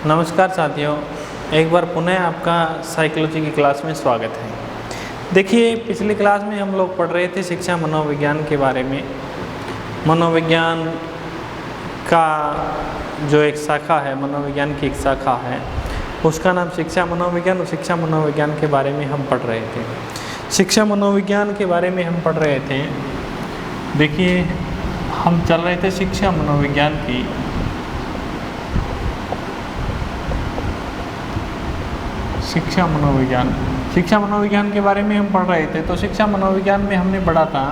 नमस्कार साथियों, एक बार पुनः आपका साइकोलॉजी की क्लास में स्वागत है। देखिए, पिछली क्लास में हम लोग पढ़ रहे थे शिक्षा मनोविज्ञान के बारे में। मनोविज्ञान का जो एक शाखा है, मनोविज्ञान की एक शाखा है, उसका नाम शिक्षा मनोविज्ञान, और शिक्षा मनोविज्ञान के बारे में हम पढ़ रहे थे। शिक्षा मनोविज्ञान के बारे में हम पढ़ रहे थे। देखिए, हम चल रहे थे शिक्षा मनोविज्ञान की शिक्षा मनोविज्ञान के बारे में हम पढ़ रहे थे। तो शिक्षा मनोविज्ञान में हमने पढ़ा था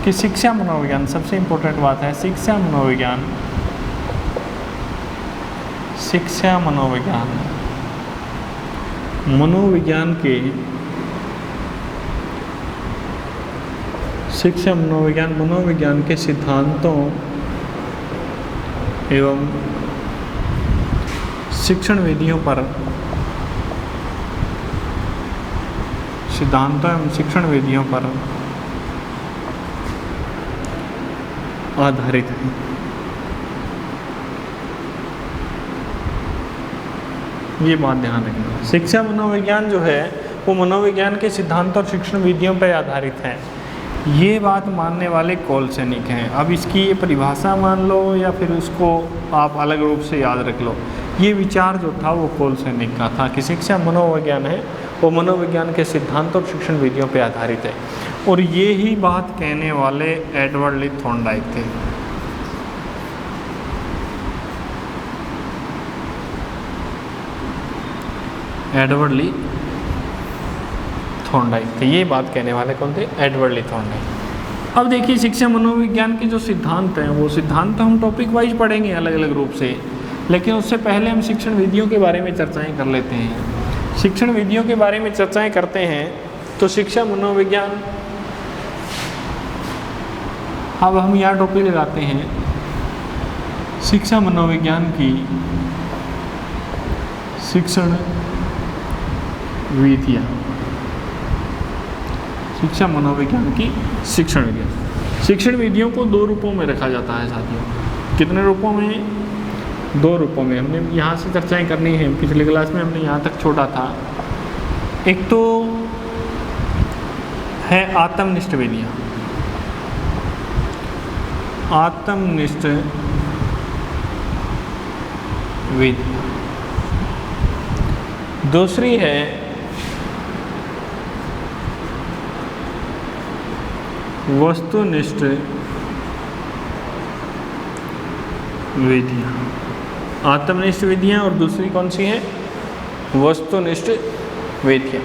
कि शिक्षा मनोविज्ञान, सबसे इम्पोर्टेंट बात है शिक्षा मनोविज्ञान मनोविज्ञान के सिद्धांतों एवं शिक्षण विधियों पर आधारित है। ये बात ध्यान रखना। शिक्षा मनोविज्ञान जो है वो मनोविज्ञान के सिद्धांत और शिक्षण विधियों पर आधारित है। ये बात मानने वाले कोलसेनिक हैं। अब इसकी ये परिभाषा मान लो या फिर उसको आप अलग रूप से याद रख लो। ये विचार जो था वो कोलसेनिक का था कि शिक्षा मनोविज्ञान है, वो मनोविज्ञान के सिद्धांत और शिक्षण विधियों पर आधारित है। और ये ही बात कहने वाले एडवर्ड ली थॉर्नडाइक थे। ये बात कहने वाले कौन थे? एडवर्ड ली थॉर्नडाइक। अब देखिए, शिक्षा मनोविज्ञान के जो सिद्धांत हैं वो सिद्धांत हम टॉपिक वाइज पढ़ेंगे अलग अलग रूप से, लेकिन उससे पहले हम शिक्षण विधियों के बारे में चर्चाएं कर लेते हैं। शिक्षण विधियों के बारे में चर्चाएं करते हैं तो शिक्षा मनोविज्ञान, अब हम यहाँ टॉपिक लगाते हैं शिक्षा मनोविज्ञान की शिक्षण विधियाँ। शिक्षा मनोविज्ञान की शिक्षण विधियाँ। शिक्षण विधियों को दो रूपों में रखा जाता है साथियों। कितने रूपों में? दो रूपों में। हमने यहाँ से चर्चाएं करनी है। पिछली क्लास में हमने यहाँ तक छोड़ा था। एक तो है आत्मनिष्ठ विधियाँ। आत्मनिष्ठ विधियाँ। दूसरी है वस्तुनिष्ठ विधियाँ। आत्मनिष्ठ विधियाँ और दूसरी कौन सी है? वस्तुनिष्ठ विधियाँ।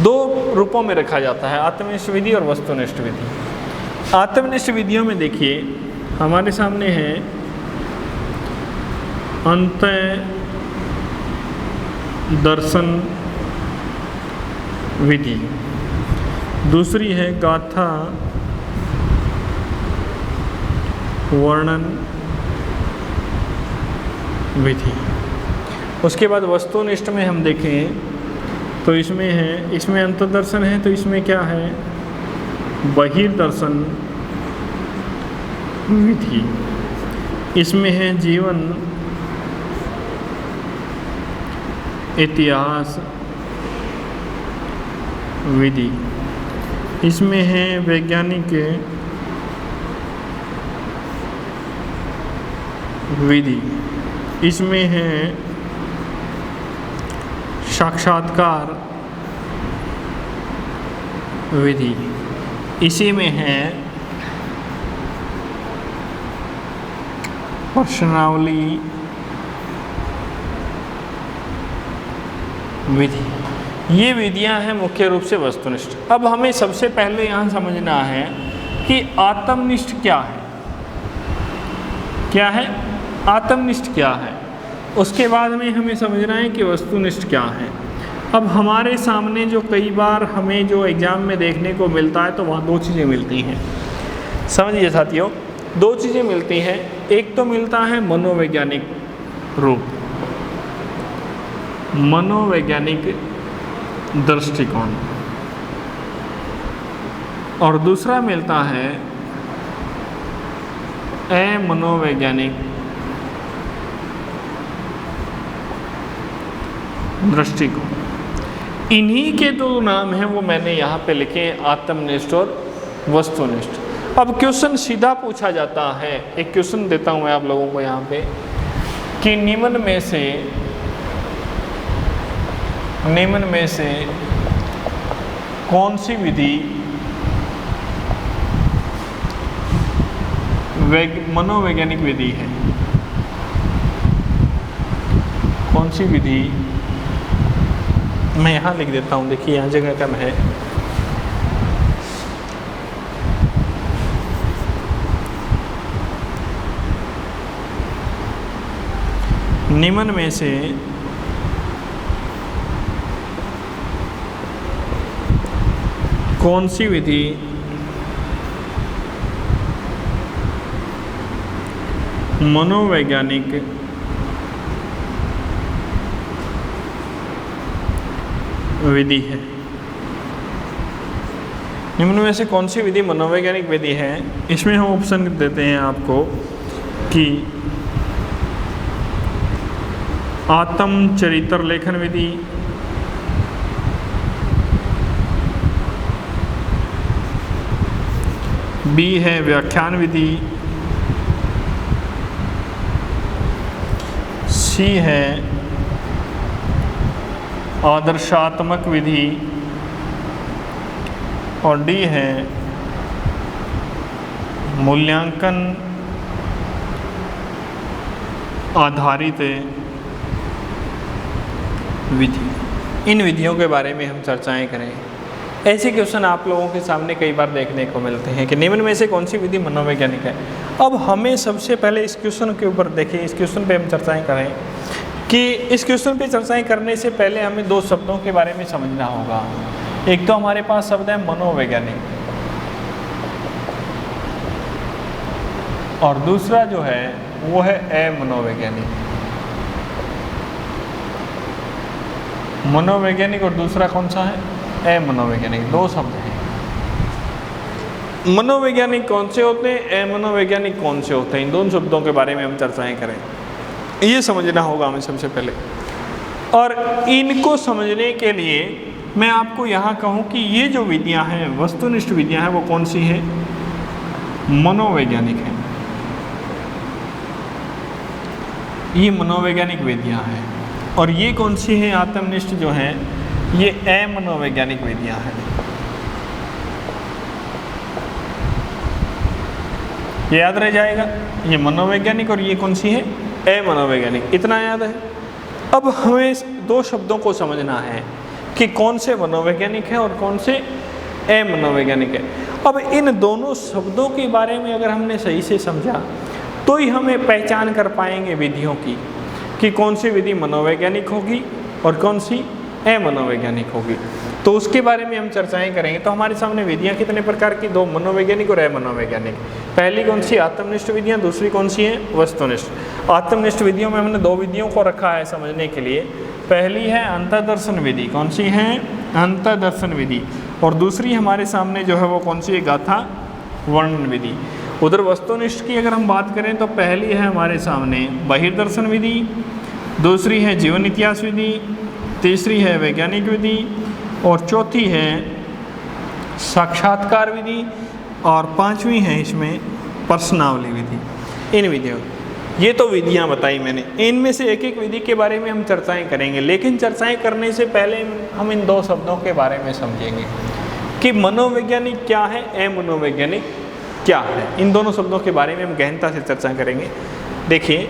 दो रूपों में रखा जाता है, आत्मनिष्ठ विधि और वस्तुनिष्ठ विधि। आत्मनिष्ठ विधियों में देखिए, हमारे सामने है अंतः दर्शन विधि, दूसरी है गाथा वर्णन विधि। उसके बाद वस्तुनिष्ठ में हम देखें तो इसमें अंतर्दर्शन है, तो इसमें क्या है? बहिर्दर्शन विधि। इसमें है जीवन इतिहास विधि। इसमें है वैज्ञानिक विधि। इसमें है साक्षात्कार विधि। इसी में है प्रश्नावली विधि। ये विधियां हैं मुख्य रूप से वस्तुनिष्ठ। अब हमें सबसे पहले यहाँ समझना है कि आत्मनिष्ठ क्या है। क्या है? आत्मनिष्ठ क्या है? उसके बाद में हमें समझना है कि वस्तुनिष्ठ क्या है। अब हमारे सामने जो कई बार हमें जो एग्ज़ाम में देखने को मिलता है, तो वहाँ दो चीज़ें मिलती हैं। समझिए साथियों, दो चीज़ें मिलती हैं। एक तो मिलता है मनोवैज्ञानिक रूप, मनोवैज्ञानिक दृष्टिकोण, और दूसरा मिलता है अमनोवैज्ञानिक दृष्टिकोण। इन्हीं के दो नाम हैं वो मैंने यहाँ पे लिखे हैं, आत्मनिष्ठ और वस्तुनिष्ठ। अब क्वेश्चन सीधा पूछा जाता है, एक क्वेश्चन देता हूँ मैं आप लोगों को यहाँ पे कि निम्न में से कौन सी विधि मनोवैज्ञानिक विधि है, कौन सी विधि, मैं यहाँ लिख देता हूँ, देखिए यहाँ जगह कम है। निम्न में से कौन सी विधि मनोवैज्ञानिक विधि है। निम्न में से कौन सी विधि मनोवैज्ञानिक विधि है, इसमें हम ऑप्शन देते हैं आपको कि आत्म चरित्र लेखन विधि, बी है व्याख्यान विधि, सी है आदर्शात्मक विधि और डी है मूल्यांकन आधारित विधि। इन विधियों के बारे में हम चर्चाएं करें। ऐसे क्वेश्चन आप लोगों के सामने कई बार देखने को मिलते हैं कि निम्न में से कौन सी विधि मनोवैज्ञानिक है। अब हमें सबसे पहले इस क्वेश्चन के ऊपर देखिए, इस क्वेश्चन पे हम चर्चाएं करें कि इस क्वेश्चन पे चर्चाएं करने से पहले हमें दो शब्दों के बारे में समझना होगा। एक तो हमारे पास शब्द है मनोवैज्ञानिक और दूसरा जो है वो है अमनोवैज्ञानिक। मनोवैज्ञानिक और दूसरा कौन सा है, अमनोवैज्ञानिक। दो शब्द हैं। मनोवैज्ञानिक कौन से होते हैं, अमनोवैज्ञानिक कौन से होते हैं, इन दोनों शब्दों के बारे में हम चर्चाएं करें। ये समझना होगा हमें सबसे पहले। और इनको समझने के लिए मैं आपको यहाँ कहूँ कि ये जो विधियाँ हैं, वस्तुनिष्ठ विधियाँ हैं, वो कौन सी है, मनोवैज्ञानिक है। ये मनोवैज्ञानिक विधियाँ हैं। और ये कौन सी है, आत्मनिष्ठ जो है, ये अमनोवैज्ञानिक विधियाँ हैं। ये याद रह जाएगा, ये मनोवैज्ञानिक और ये कौन सी है, अमनोवैज्ञानिक। इतना याद है। अब हमें दो शब्दों को समझना है कि कौन से मनोवैज्ञानिक है और कौन से अमनोवैज्ञानिक है। अब इन दोनों शब्दों के बारे में अगर हमने सही से समझा तो ही हमें पहचान कर पाएंगे विधियों की कि कौन सी विधि मनोवैज्ञानिक होगी और कौन सी अमनोवैज्ञानिक होगी। तो उसके बारे में हम चर्चाएं करेंगे। तो हमारे सामने विधियां कितने प्रकार की, दो, मनोवैज्ञानिक और अमनोवैज्ञानिक। पहली कौन सी, आत्मनिष्ठ विधियां, दूसरी कौन सी है, वस्तुनिष्ठ। आत्मनिष्ठ विधियों में हमने दो विधियों को रखा है समझने के लिए। पहली है अंतर्दर्शन विधि। कौन सी है, अंतर्दर्शन विधि। और दूसरी हमारे सामने जो है वो कौन सी है, गाथा वर्णन विधि। उधर वस्तुनिष्ठ की अगर हम बात करें तो पहली है हमारे सामने बहिर्दर्शन विधि, दूसरी है जीवन इतिहास विधि, तीसरी है वैज्ञानिक विधि और चौथी है साक्षात्कार विधि और पांचवी है इसमें प्रश्नावली विधि। इन विधियों, ये तो विधियां बताई मैंने, इनमें से एक एक विधि के बारे में हम चर्चाएं करेंगे। लेकिन चर्चाएं करने से पहले हम इन दो शब्दों के बारे में समझेंगे कि मनोवैज्ञानिक क्या है, अमनोवैज्ञानिक क्या है। इन दोनों शब्दों के बारे में हम गहनता से चर्चा करेंगे। देखिए,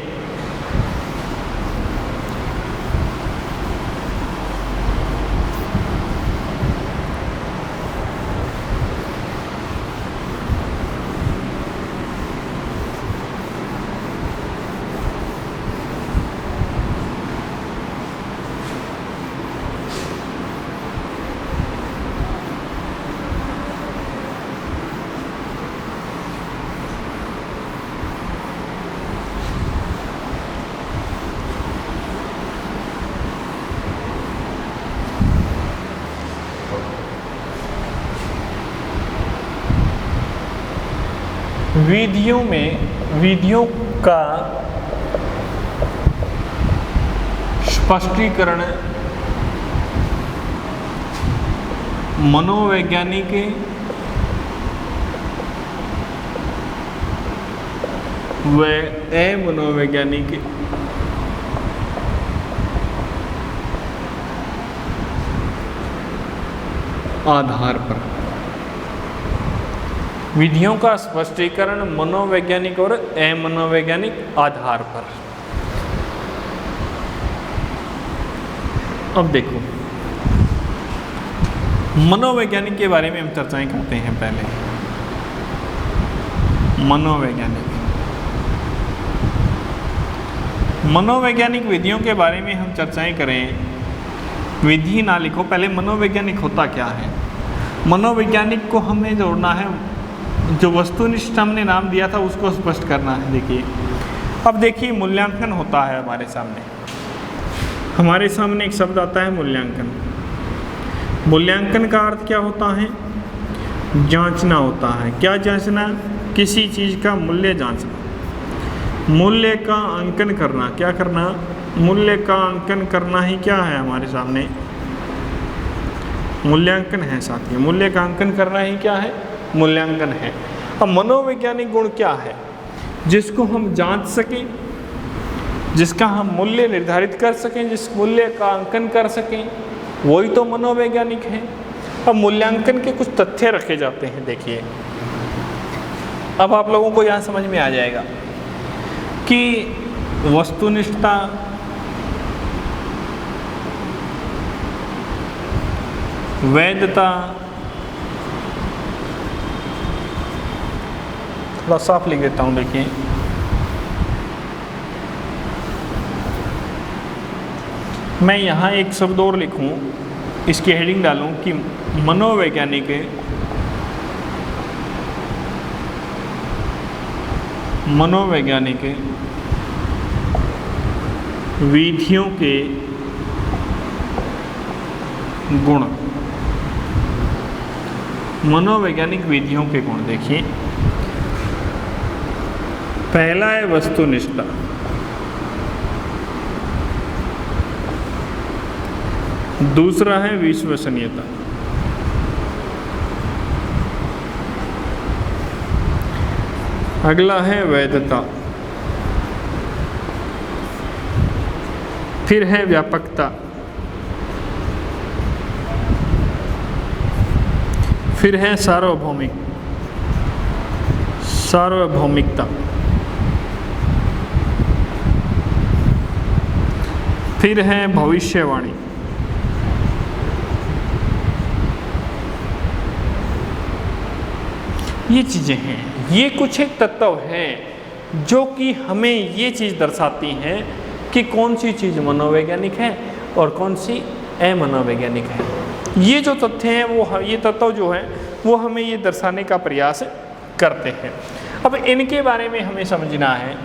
विधियों का स्पष्टीकरण मनोवैज्ञानिक व अमनोवैज्ञानिक आधार पर। विधियों का स्पष्टीकरण मनोवैज्ञानिक और अमनोवैज्ञानिक आधार पर। अब देखो, मनोवैज्ञानिक के बारे में हम चर्चाएं करते हैं। पहले मनोवैज्ञानिक विधियों के बारे में हम चर्चाएं करें। विधि ना लिखो, पहले मनोवैज्ञानिक होता क्या है। मनोवैज्ञानिक को हमें जोड़ना है, जो वस्तुनिष्ठ हमने नाम दिया था उसको स्पष्ट करना है। देखिए, अब देखिए, मूल्यांकन होता है हमारे सामने एक शब्द आता है मूल्यांकन। मूल्यांकन का अर्थ क्या होता है? जांचना होता है। क्या जांचना? किसी चीज़ का मूल्य जांचना, मूल्य का अंकन करना। क्या करना? मूल्य का अंकन करना ही क्या है हमारे सामने? मूल्यांकन है साथियों। मूल्य का अंकन करना ही क्या है? मूल्यांकन है। अब मनोवैज्ञानिक गुण क्या है? जिसको हम जांच सकें, जिसका हम मूल्य निर्धारित कर सकें, जिस मूल्य का अंकन कर सकें, वही तो मनोवैज्ञानिक है। अब मूल्यांकन के कुछ तथ्य रखे जाते हैं। देखिए, अब आप लोगों को यहाँ समझ में आ जाएगा कि वस्तुनिष्ठता, वैधता, थोड़ा साफ लिख देता हूँ। देखिए, मैं यहाँ एक शब्द और लिखूँ, इसकी हेडिंग डालूँ कि मनोवैज्ञानिक विधियों के गुण। मनोवैज्ञानिक विधियों के गुण। देखिए, पहला है वस्तुनिष्ठता। दूसरा है विश्वसनीयता। अगला है वैधता। फिर है व्यापकता। फिर है सार्वभौमिकता। फिर है भविष्यवाणी। ये चीज़ें हैं, ये कुछ एक तत्व हैं जो कि हमें ये चीज़ दर्शाती हैं कि कौन सी चीज़ मनोवैज्ञानिक है और कौन सी अमनोवैज्ञानिक है। ये जो तथ्य हैं, वो ये तत्व जो है वो हमें ये दर्शाने का प्रयास करते हैं। अब इनके बारे में हमें समझना है।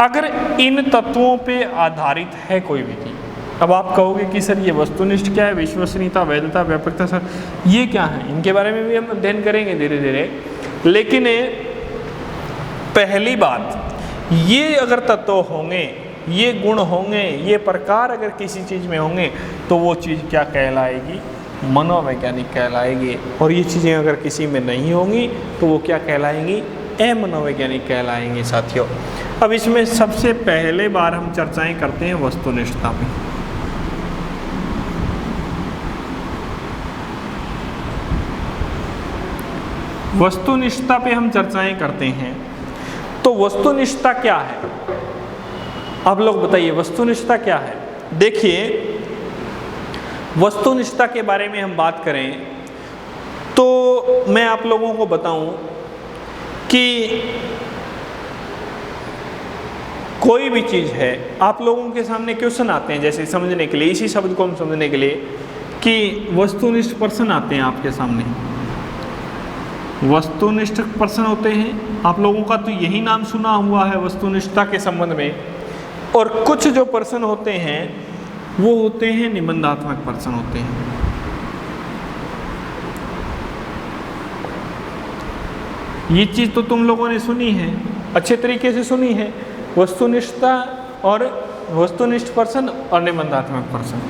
अगर इन तत्वों पे आधारित है कोई विधि, अब आप कहोगे कि सर ये वस्तुनिष्ठ क्या है, विश्वसनीयता, वैधता, व्यापकता, सर ये क्या है? इनके बारे में भी हम अध्ययन करेंगे धीरे धीरे। लेकिन पहली बात, ये अगर तत्व होंगे, ये गुण होंगे, ये प्रकार अगर किसी चीज़ में होंगे तो वो चीज़ क्या कहलाएगी? मनोवैज्ञानिक कहलाएगी। और ये चीज़ें अगर किसी में नहीं होंगी तो वो क्या कहलाएंगी? अमनोवैज्ञानिक कहलाएंगी साथियों। अब इसमें सबसे पहले बार हम चर्चाएं करते हैं वस्तुनिष्ठता में। वस्तुनिष्ठता पे हम चर्चाएं करते हैं। तो वस्तुनिष्ठता क्या है? आप लोग बताइए, वस्तुनिष्ठता क्या है? देखिए, वस्तुनिष्ठता के बारे में हम बात करें तो मैं आप लोगों को बताऊं कि कोई भी चीज़ है, आप लोगों के सामने क्वेश्चन आते हैं जैसे समझने के लिए, इसी शब्द को हम समझने के लिए कि वस्तुनिष्ठ पर्सन आते हैं आपके सामने। वस्तुनिष्ठ पर्सन होते हैं, आप लोगों का तो यही नाम सुना हुआ है वस्तुनिष्ठता के संबंध में। और कुछ जो पर्सन होते हैं वो होते हैं निबंधात्मक पर्सन होते हैं। ये चीज़ तो तुम लोगों ने सुनी है, अच्छे तरीके से सुनी है, वस्तुनिष्ठता और वस्तुनिष्ठ पर्सन और निबंधात्मक पर्सन।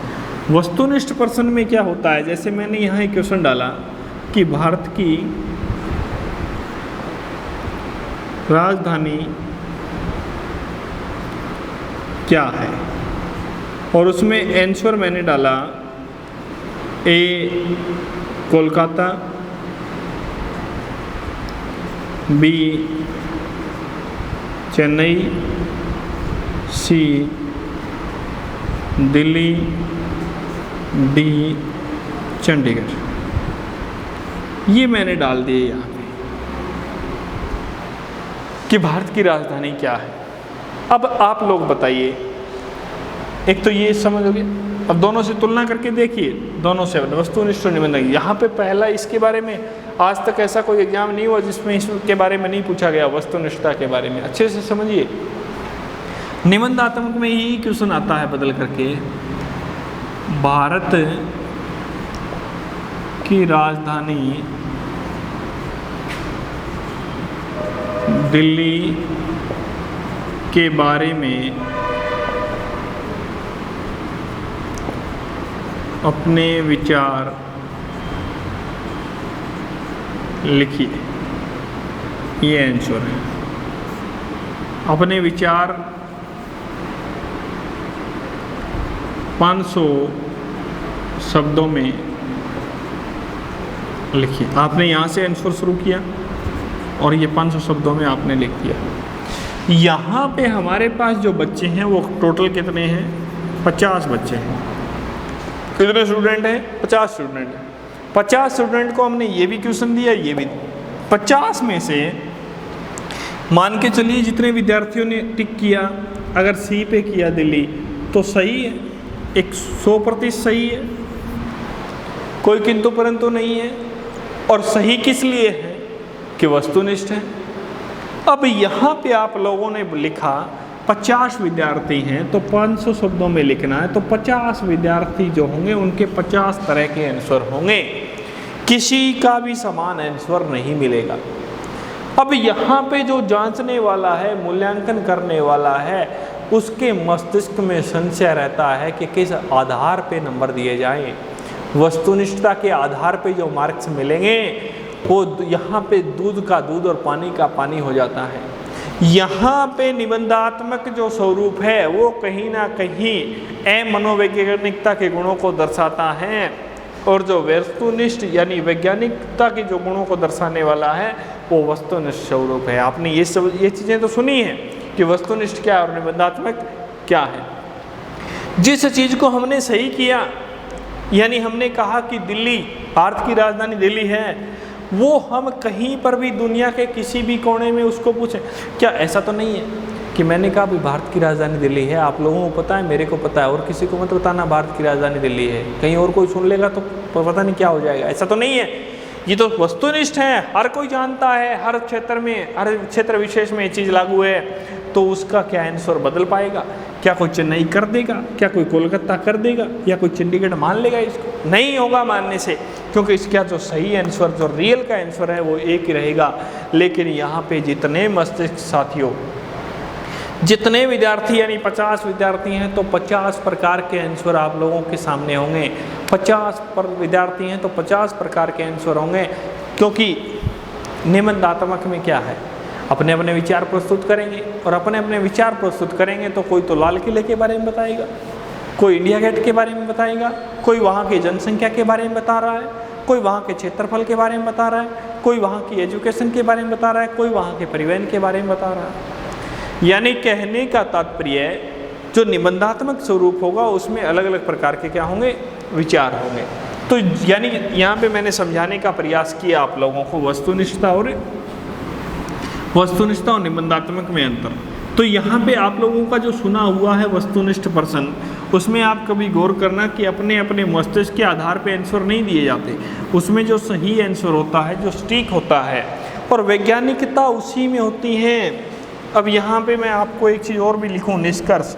वस्तुनिष्ठ प्रश्न में क्या होता है, जैसे मैंने यहाँ एक क्वेश्चन डाला कि भारत की राजधानी क्या है, और उसमें आंसर मैंने डाला ए कोलकाता, बी चेन्नई, सी दिल्ली, डी चंडीगढ़। ये मैंने डाल दिए यहाँ पे कि भारत की राजधानी क्या है। अब आप लोग बताइए, एक तो ये समझोगे, अब दोनों से तुलना करके देखिए, दोनों से वस्तुनिष्ठ और निबंधक। यहाँ पे पहला इसके बारे में आज तक ऐसा कोई एग्जाम नहीं हुआ जिसमें इसके बारे में नहीं पूछा गया, वस्तुनिष्ठता के बारे में। अच्छे से समझिए, निबंधात्मक में यही क्वेश्चन आता है बदल करके, भारत की राजधानी दिल्ली के बारे में अपने विचार लिखिए। ये आंसर है, अपने विचार 500 शब्दों में लिखिए। आपने यहाँ से आंसर शुरू किया और ये 500 शब्दों में आपने लिख दिया। यहाँ पे हमारे पास जो बच्चे हैं वो टोटल कितने हैं, 50 बच्चे हैं। कितने स्टूडेंट हैं, 50 स्टूडेंट हैं। 50 स्टूडेंट को हमने ये भी क्वेश्चन दिया, ये भी। 50 में से मान के चलिए जितने विद्यार्थियों ने टिक किया, अगर सी पे किया दिल्ली तो सही है, 100% सही है, कोई किंतु परंतु नहीं है। और सही किस लिए है कि वस्तुनिष्ठ है। अब यहाँ पे आप लोगों ने लिखा 50 विद्यार्थी हैं तो 500 शब्दों में लिखना है, तो 50 विद्यार्थी जो होंगे उनके 50 तरह के आंसर होंगे, किसी का भी समान आंसर नहीं मिलेगा। अब यहाँ पे जो जांचने वाला है, मूल्यांकन करने वाला है, उसके मस्तिष्क में संशय रहता है कि किस आधार पे नंबर दिए जाएं। वस्तुनिष्ठता के आधार पे जो मार्क्स मिलेंगे वो यहाँ पे दूध का दूध और पानी का पानी हो जाता है। यहाँ पे निबंधात्मक जो स्वरूप है वो कहीं ना कहीं मनोवैज्ञानिकता के गुणों को दर्शाता है, और जो वस्तुनिष्ठ यानी वैज्ञानिकता के जो गुणों को दर्शाने वाला है वो वस्तुनिष्ठ स्वरूप है। आपने ये चीज़ें तो सुनी है कि वस्तुनिष्ठ क्या है और निबंधात्मक क्या है। जिस चीज़ को हमने सही किया, यानी हमने कहा कि दिल्ली, भारत की राजधानी दिल्ली है, वो हम कहीं पर भी दुनिया के किसी भी कोने में उसको पूछें, क्या ऐसा तो नहीं है कि मैंने कहा भी भारत की राजधानी दिल्ली है, आप लोगों को पता है, मेरे को पता है, और किसी को मत बताना भारत की राजधानी दिल्ली है, कहीं और कोई सुन लेगा तो पता नहीं क्या हो जाएगा। ऐसा तो नहीं है, ये तो वस्तुनिष्ठ है, हर कोई जानता है, हर क्षेत्र में, हर क्षेत्र विशेष में ये चीज़ लागू है, तो उसका क्या आंसर बदल पाएगा? क्या कोई चेन्नई कर देगा, क्या कोई कोलकाता कर देगा, या कोई चंडीगढ़ मान लेगा? इसको नहीं होगा मानने से, क्योंकि इसका जो सही आंसर, जो रियल का आंसर है वो एक ही रहेगा। लेकिन यहाँ पे जितने मस्तिष्क साथियों, जितने विद्यार्थी यानी 50 विद्यार्थी हैं तो 50 प्रकार के आंसर आप लोगों के सामने होंगे। 50 विद्यार्थी हैं तो 50 प्रकार के आंसर होंगे, क्योंकि निबंधात्मक में क्या है, अपने अपने विचार प्रस्तुत करेंगे, और अपने अपने विचार प्रस्तुत करेंगे तो कोई तो लाल किले के बारे में बताएगा, कोई इंडिया गेट के बारे में बताएगा, कोई वहाँ की जनसंख्या के बारे में बता रहा है, कोई वहाँ के क्षेत्रफल के बारे में बता रहा है, कोई वहाँ की एजुकेशन के बारे में बता रहा है, कोई वहाँ के परिवहन के बारे में बता रहा है। यानी कहने का तात्पर्य, जो निबंधात्मक स्वरूप होगा उसमें अलग अलग प्रकार के क्या होंगे, विचार होंगे। तो यानी यहाँ पे मैंने समझाने का प्रयास किया आप लोगों को वस्तुनिष्ठता और निबंधात्मक में अंतर। तो यहाँ पे आप लोगों का जो सुना हुआ है वस्तुनिष्ठ प्रश्न, उसमें आप कभी गौर करना कि अपने अपने मस्तिष्क के आधार पे आंसर नहीं दिए जाते, उसमें जो सही आंसर होता है, जो सटीक होता है, और वैज्ञानिकता उसी में होती है। अब यहाँ पे मैं आपको एक चीज़ और भी लिखूँ, निष्कर्ष।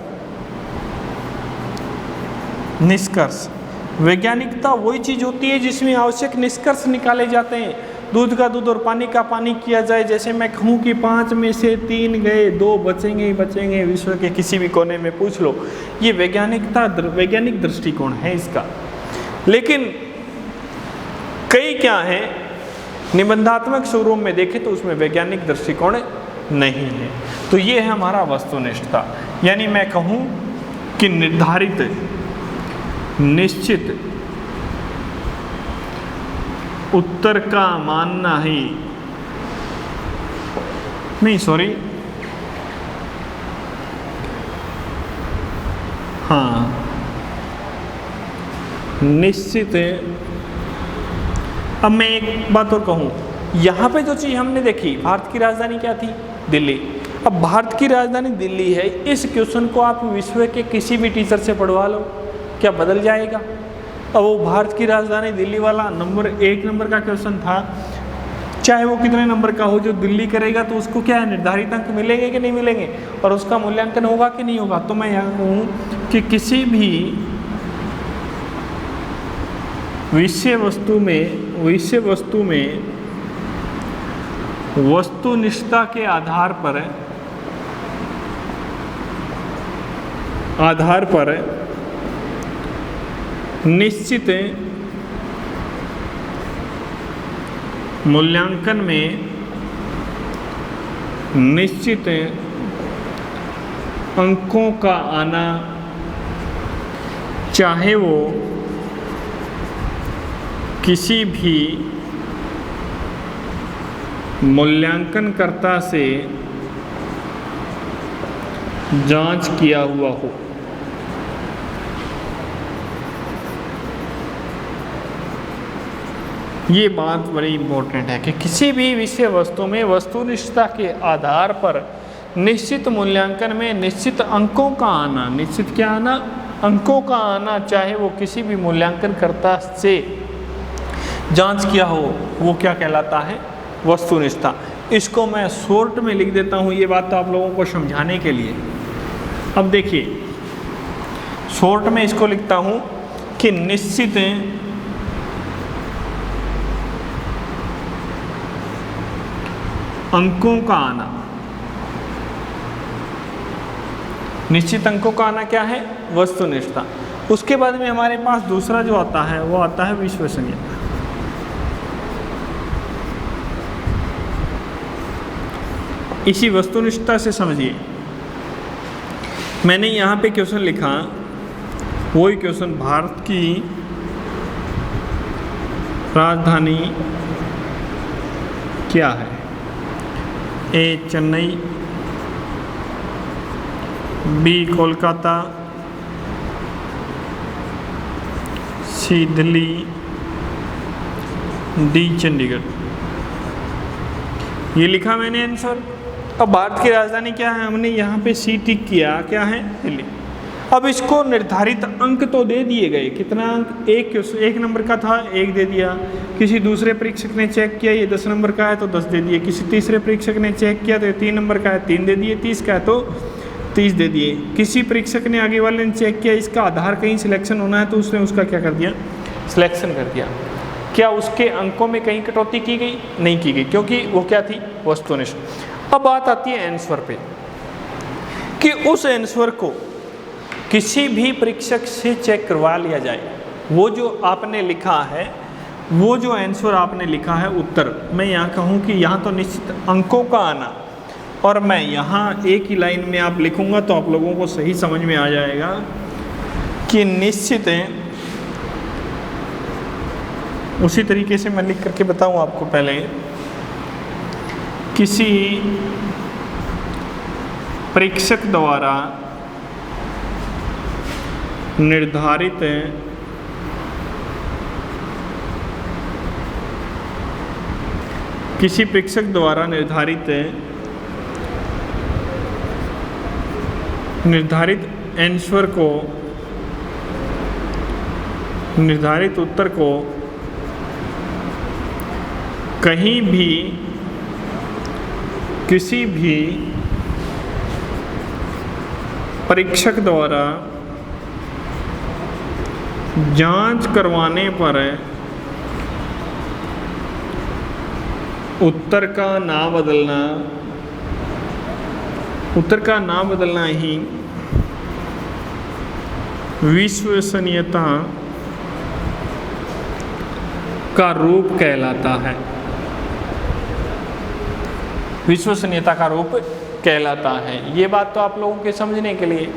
वैज्ञानिकता वही चीज़ होती है जिसमें आवश्यक निष्कर्ष निकाले जाते हैं। दूध का दूध और पानी का पानी किया जाए। जैसे मैं कहूँ कि 5 में से 3 गए, 2 बचेंगे ही बचेंगे, विश्व के किसी भी कोने में पूछ लो। ये वैज्ञानिक दृष्टिकोण है इसका। लेकिन कई क्या है, निबंधात्मक स्वरूप में देखें तो उसमें वैज्ञानिक दृष्टिकोण नहीं है। तो ये है हमारा वस्तुनिष्ठता, यानी मैं कहूँ कि निर्धारित, निश्चित उत्तर का मानना ही, नहीं सॉरी, हाँ, निश्चित। अब मैं एक बात और कहूँ, यहाँ पे जो चीज़ हमने देखी, भारत की राजधानी क्या थी? दिल्ली। अब भारत की राजधानी दिल्ली है, इस क्वेश्चन को आप विश्व के किसी भी टीचर से पढ़वा लो, क्या बदल जाएगा? अब वो भारत की राजधानी दिल्ली वाला एक नंबर का क्वेश्चन था, चाहे वो कितने नंबर का हो, जो दिल्ली करेगा तो उसको क्या है, निर्धारित अंक मिलेंगे कि नहीं मिलेंगे, और उसका मूल्यांकन होगा कि नहीं होगा। तो मैं यहाँ कहूँ कि किसी भी विषय वस्तु में वस्तुनिष्ठता के आधार पर निश्चित मूल्यांकन में निश्चित अंकों का आना, चाहे वो किसी भी मूल्यांकनकर्ता से जांच किया हुआ हो। ये बात बड़ी इम्पोर्टेंट है कि किसी भी विषय वस्तु में वस्तुनिष्ठता के आधार पर निश्चित मूल्यांकन में निश्चित अंकों का आना, निश्चित क्या आना, अंकों का आना, चाहे वो किसी भी मूल्यांकनकर्ता से जांच किया हो, वो क्या कहलाता है? वस्तुनिष्ठता। इसको मैं शॉर्ट में लिख देता हूँ, ये बात तो आप लोगों को समझाने के लिए। अब देखिए, शॉर्ट में इसको लिखता हूँ कि निश्चित अंकों का आना, निश्चित अंकों का आना क्या है? वस्तुनिष्ठता। उसके बाद में हमारे पास दूसरा जो आता है वो आता है विश्वसनीयता। इसी वस्तुनिष्ठता से समझिए, मैंने यहाँ पे क्वेश्चन लिखा, वही क्वेश्चन, भारत की राजधानी क्या है? ए चेन्नई, बी कोलकाता, सी दिल्ली, डी चंडीगढ़। ये लिखा मैंने आंसर। अब भारत की राजधानी क्या है? हमने यहाँ पे सी टिक किया, क्या है? दिल्ली। अब इसको निर्धारित अंक तो दे दिए गए, कितना अंक? एक नंबर का था, 1 दे दिया। किसी दूसरे परीक्षक ने चेक किया, ये 10 नंबर का है तो 10 दे दिए। किसी तीसरे परीक्षक ने चेक किया तो ये 3 नंबर का है, 3 दे दिए। 30 का है तो 30 दे दिए। किसी परीक्षक ने, आगे वाले ने चेक किया, इसका आधार कहीं सिलेक्शन होना है तो उसने उसका क्या कर दिया? सिलेक्शन कर दिया। क्या उसके अंकों में कहीं कटौती की गई? नहीं की गई, क्योंकि वो क्या थी? वस्तुनिष्ठ। अब बात आती है आंसर पे, कि उस आंसर को किसी भी परीक्षक से चेक करवा लिया जाए। वो जो आपने लिखा है, वो जो आंसर आपने लिखा है उत्तर, मैं यहाँ कहूँ कि यहाँ तो निश्चित अंकों का आना, और मैं यहाँ एक ही लाइन में आप लिखूँगा तो आप लोगों को सही समझ में आ जाएगा कि निश्चित है। उसी तरीके से मैं लिख करके बताऊँ आपको। पहले किसी परीक्षक द्वारा निर्धारित आंसर को, निर्धारित उत्तर को कहीं भी किसी भी परीक्षक द्वारा जांच करवाने पर उत्तर का ना बदलना ही विश्वसनीयता का रूप कहलाता है। विश्वसनीयता का रूप कहलाता है। ये बात तो आप लोगों के समझने के लिए,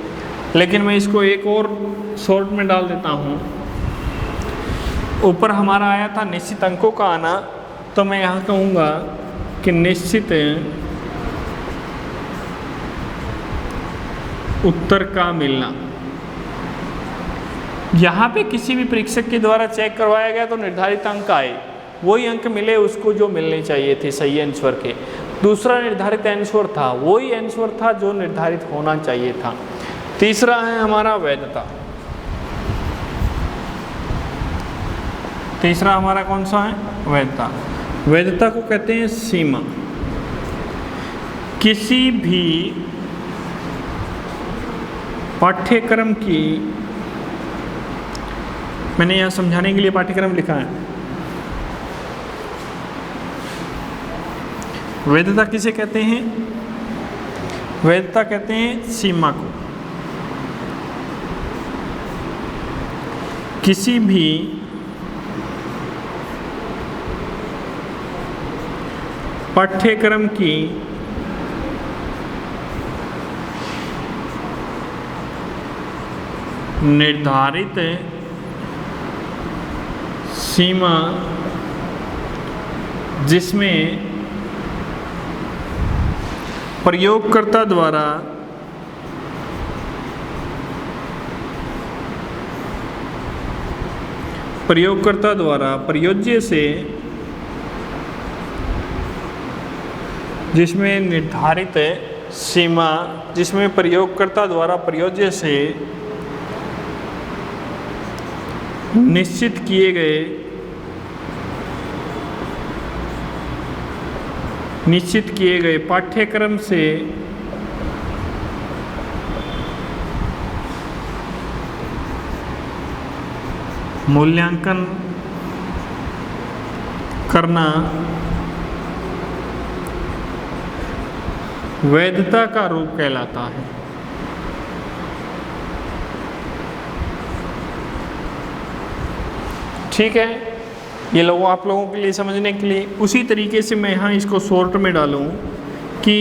लेकिन मैं इसको एक और शॉर्ट में डाल देता हूँ। ऊपर हमारा आया था निश्चित अंकों का आना, तो मैं यहाँ कहूँगा कि निश्चित उत्तर का मिलना। यहाँ पे किसी भी परीक्षक के द्वारा चेक करवाया गया तो निर्धारित अंक आए, वही अंक मिले उसको जो मिलने चाहिए थे सही आंसर के। दूसरा निर्धारित आंसर था, वही आंसर था जो निर्धारित होना चाहिए था। तीसरा है हमारा वैधता। तीसरा हमारा कौन सा है? वैधता। वैधता को कहते हैं सीमा। किसी भी पाठ्यक्रम की, मैंने यहाँ समझाने के लिए पाठ्यक्रम लिखा है। वैधता किसे कहते हैं? वैधता कहते हैं सीमा को। किसी भी पाठ्यक्रम की निर्धारित सीमा जिसमें प्रयोगकर्ता द्वारा प्रयोज्य से, जिसमें निर्धारित सीमा, जिसमें प्रयोगकर्ता द्वारा प्रयोज्य से निश्चित किए गए पाठ्यक्रम से मूल्यांकन करना वैधता का रूप कहलाता है। ठीक है, ये लोगों आप लोगों के लिए समझने के लिए। उसी तरीके से मैं यहाँ इसको शॉर्ट में डालूँ कि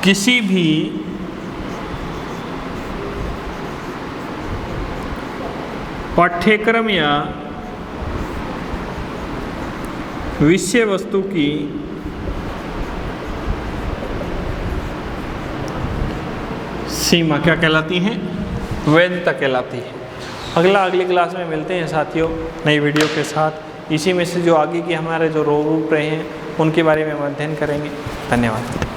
किसी भी पाठ्यक्रम या विषय वस्तु की सीमा क्या कहलाती है? वैधता कहलाती है। अगली क्लास में मिलते हैं साथियों नई वीडियो के साथ। इसी में से जो आगे की हमारे जो रूप रहे हैं उनके बारे में हम अध्ययन करेंगे। धन्यवाद।